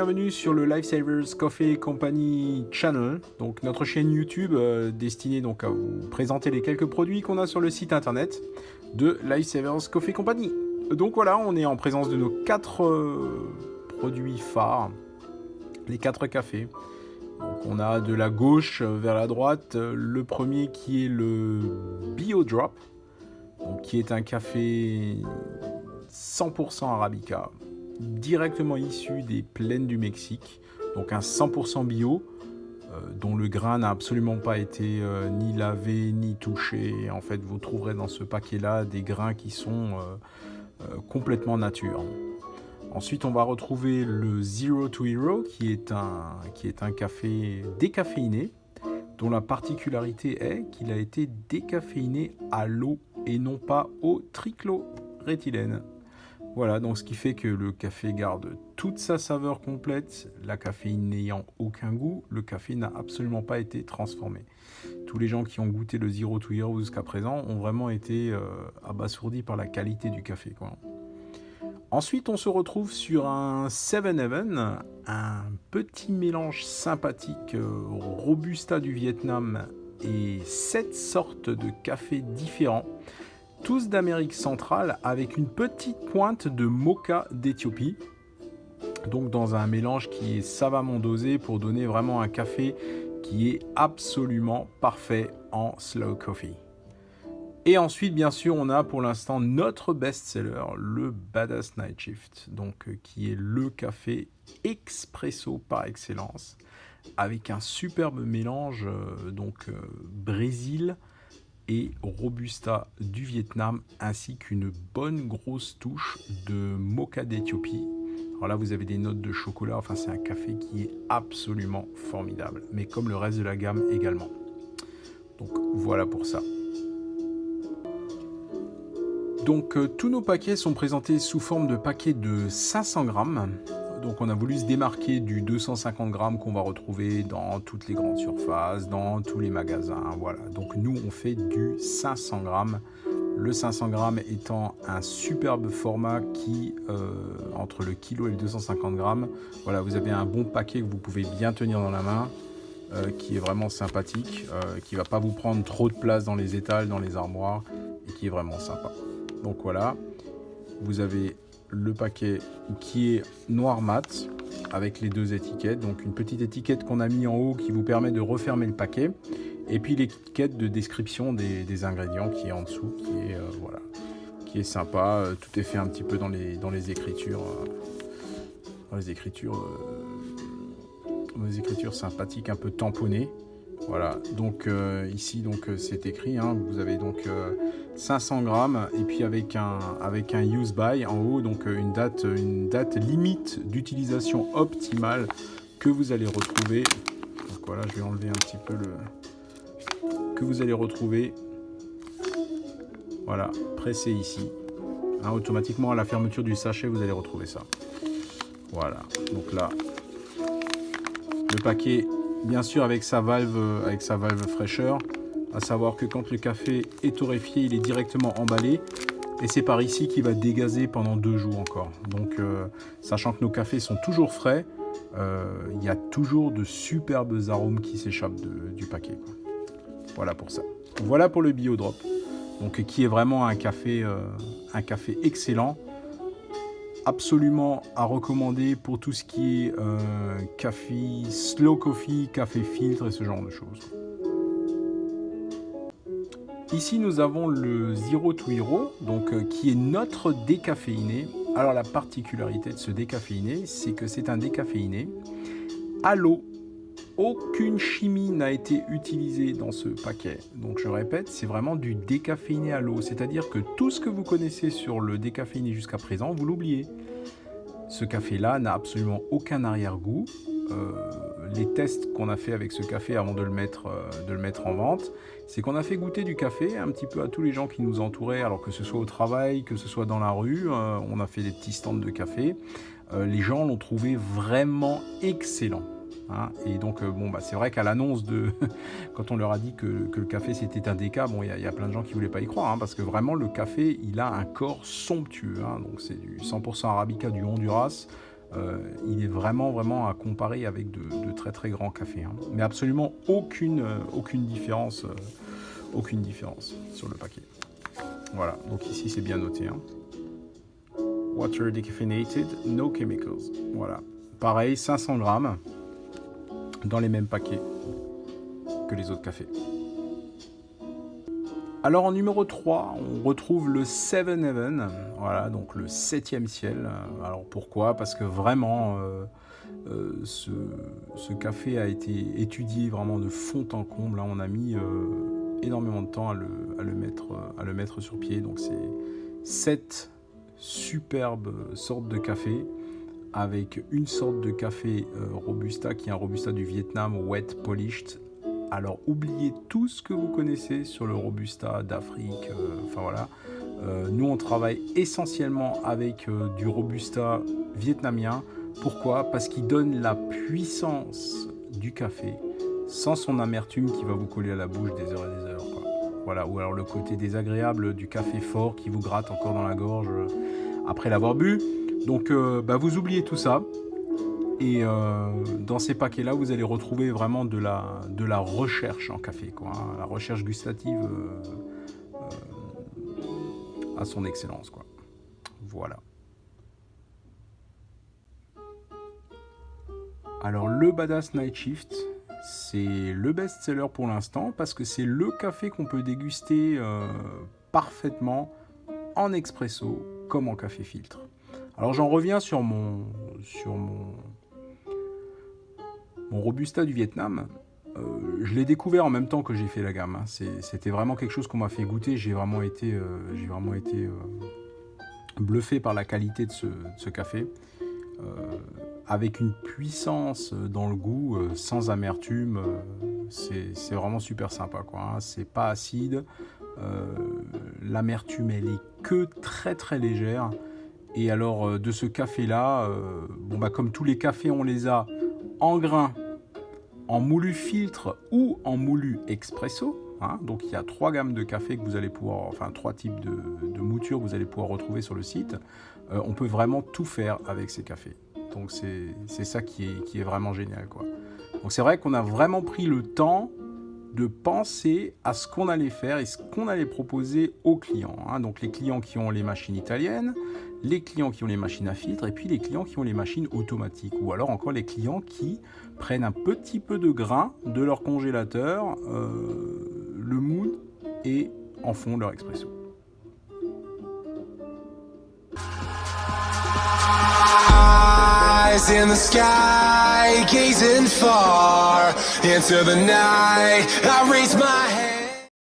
bienvenue sur le Lifesavers Coffee Company Channel, donc notre chaîne YouTube destinée donc à vous présenter les quelques produits qu'on a sur le site internet de Lifesavers Coffee Company. Donc voilà, on est en présence de nos 4 produits phares, les 4 cafés. Donc on a de la gauche vers la droite le premier qui est le Bio Drop, donc qui est un café 100% Arabica, directement issu des plaines du Mexique, donc un 100% bio, dont le grain n'a absolument pas été ni lavé ni touché. En fait, vous trouverez dans ce paquet-là des grains qui sont complètement nature. Ensuite, on va retrouver le Zero to Hero, qui est un café décaféiné, dont la particularité est qu'il a été décaféiné à l'eau et non pas au trichloroéthylène. Voilà, donc ce qui fait que le café garde toute sa saveur complète, la caféine n'ayant aucun goût, le café n'a absolument pas été transformé. Tous les gens qui ont goûté le Zero to Hero jusqu'à présent ont vraiment été abasourdis par la qualité du café, quoi. Ensuite, on se retrouve sur un 7-Eleven, un petit mélange sympathique Robusta du Vietnam et 7 sortes de cafés différents, tous d'Amérique centrale, avec une petite pointe de mocha d'Éthiopie. Donc dans un mélange qui est savamment dosé pour donner vraiment un café qui est absolument parfait en slow coffee. Et ensuite, bien sûr, on a pour l'instant notre best-seller, le Badass Night Shift, donc qui est le café expresso par excellence, avec un superbe mélange Brésil et Robusta du Vietnam, ainsi qu'une bonne grosse touche de mocha d'Éthiopie. Alors là, vous avez des notes de chocolat, enfin c'est un café qui est absolument formidable, mais comme le reste de la gamme également. Donc voilà pour ça. Donc tous nos paquets sont présentés sous forme de paquets de 500 grammes. Donc on a voulu se démarquer du 250 grammes qu'on va retrouver dans toutes les grandes surfaces, dans tous les magasins. Voilà. Donc nous on fait du 500 grammes. Le 500 grammes étant un superbe format qui, entre le kilo et le 250 grammes, voilà, vous avez un bon paquet que vous pouvez bien tenir dans la main, qui est vraiment sympathique, qui ne va pas vous prendre trop de place dans les étals, dans les armoires, et qui est vraiment sympa. Donc voilà, vous avez le paquet qui est noir mat avec les 2 étiquettes. Donc une petite étiquette qu'on a mis en haut qui vous permet de refermer le paquet. Et puis l'étiquette de description des ingrédients qui est en dessous, qui est sympa. Tout est fait un petit peu dans les écritures. Dans les écritures sympathiques, un peu tamponnées. Voilà, donc ici c'est écrit, hein, vous avez donc 500 grammes et puis avec un use by en haut, donc une date limite d'utilisation optimale que vous allez retrouver. Donc voilà, je vais enlever un petit peu que vous allez retrouver. Voilà, pressé ici. Hein, automatiquement à la fermeture du sachet, vous allez retrouver ça. Voilà, donc là, le paquet. Bien sûr avec sa valve fraîcheur, à savoir que quand le café est torréfié, il est directement emballé et c'est par ici qu'il va dégazer pendant 2 jours encore. Donc sachant que nos cafés sont toujours frais, il y a toujours de superbes arômes qui s'échappent du paquet, quoi. Voilà pour ça. Voilà pour le Bio Drop, donc qui est vraiment un café excellent. Absolument à recommander pour tout ce qui est café, slow coffee, café filtre et ce genre de choses. Ici nous avons le Zero to Hero, donc qui est notre décaféiné. Alors la particularité de ce décaféiné, c'est que c'est un décaféiné à l'eau. Aucune chimie n'a été utilisée dans ce paquet. Donc je répète, c'est vraiment du décaféiné à l'eau. C'est-à-dire que tout ce que vous connaissez sur le décaféiné jusqu'à présent, vous l'oubliez. Ce café-là n'a absolument aucun arrière-goût. Les tests qu'on a fait avec ce café avant de le mettre en vente, c'est qu'on a fait goûter du café un petit peu à tous les gens qui nous entouraient, alors que ce soit au travail, que ce soit dans la rue. On a fait des petits stands de café. Les gens l'ont trouvé vraiment excellent. Hein, et donc c'est vrai qu'à l'annonce quand on leur a dit que le café c'était un déca, il y a plein de gens qui voulaient pas y croire, hein, parce que vraiment le café il a un corps somptueux, hein, donc c'est du 100% Arabica du Honduras, il est vraiment à comparer avec de très très grands cafés. Hein. Mais absolument aucune différence sur le paquet. Voilà, donc ici c'est bien noté. Hein. Water decaffeinated, no chemicals. Voilà, pareil, 500 grammes dans les mêmes paquets que les autres cafés. Alors en numéro 3, on retrouve le Seven Heaven, voilà, donc le 7e ciel. Alors pourquoi ? Parce que vraiment, ce café a été étudié vraiment de fond en comble. Là, on a mis énormément de temps à le mettre sur pied. Donc c'est 7 superbes sortes de café, avec une sorte de café Robusta, qui est un Robusta du Vietnam, wet polished. Alors oubliez tout ce que vous connaissez sur le Robusta d'Afrique, enfin voilà. Nous on travaille essentiellement avec du Robusta vietnamien. Pourquoi ? Parce qu'il donne la puissance du café sans son amertume qui va vous coller à la bouche des heures et des heures, quoi. Voilà, ou alors le côté désagréable du café fort qui vous gratte encore dans la gorge après l'avoir bu. Donc vous oubliez tout ça. Et dans ces paquets-là, vous allez retrouver vraiment de la recherche en café, quoi, hein, la recherche gustative à son excellence, quoi. Voilà. Alors le Badass Night Shift, c'est le best-seller pour l'instant parce que c'est le café qu'on peut déguster parfaitement en expresso comme en café filtre. Alors j'en reviens sur mon Robusta du Vietnam. Je l'ai découvert en même temps que j'ai fait la gamme. Hein. C'était vraiment quelque chose qu'on m'a fait goûter. J'ai vraiment été bluffé par la qualité de ce café. Avec une puissance dans le goût, sans amertume. C'est vraiment super sympa, quoi, hein. C'est pas acide. L'amertume, elle est que très très légère. Et alors, de ce café-là, comme tous les cafés, on les a en grain, en moulu filtre ou en moulu expresso. Hein. Donc il y a 3 gammes de café que vous allez pouvoir, 3 types de moutures que vous allez pouvoir retrouver sur le site. On peut vraiment tout faire avec ces cafés. Donc c'est ça qui est vraiment génial, quoi. Donc c'est vrai qu'on a vraiment pris le temps de penser à ce qu'on allait faire et ce qu'on allait proposer aux clients. Hein. Donc les clients qui ont les machines italiennes, les clients qui ont les machines à filtre et puis les clients qui ont les machines automatiques. Ou alors encore les clients qui prennent un petit peu de grain de leur congélateur, le moule et en font leur expresso. Eyes in the sky, gazing far into the night. I raise my hand.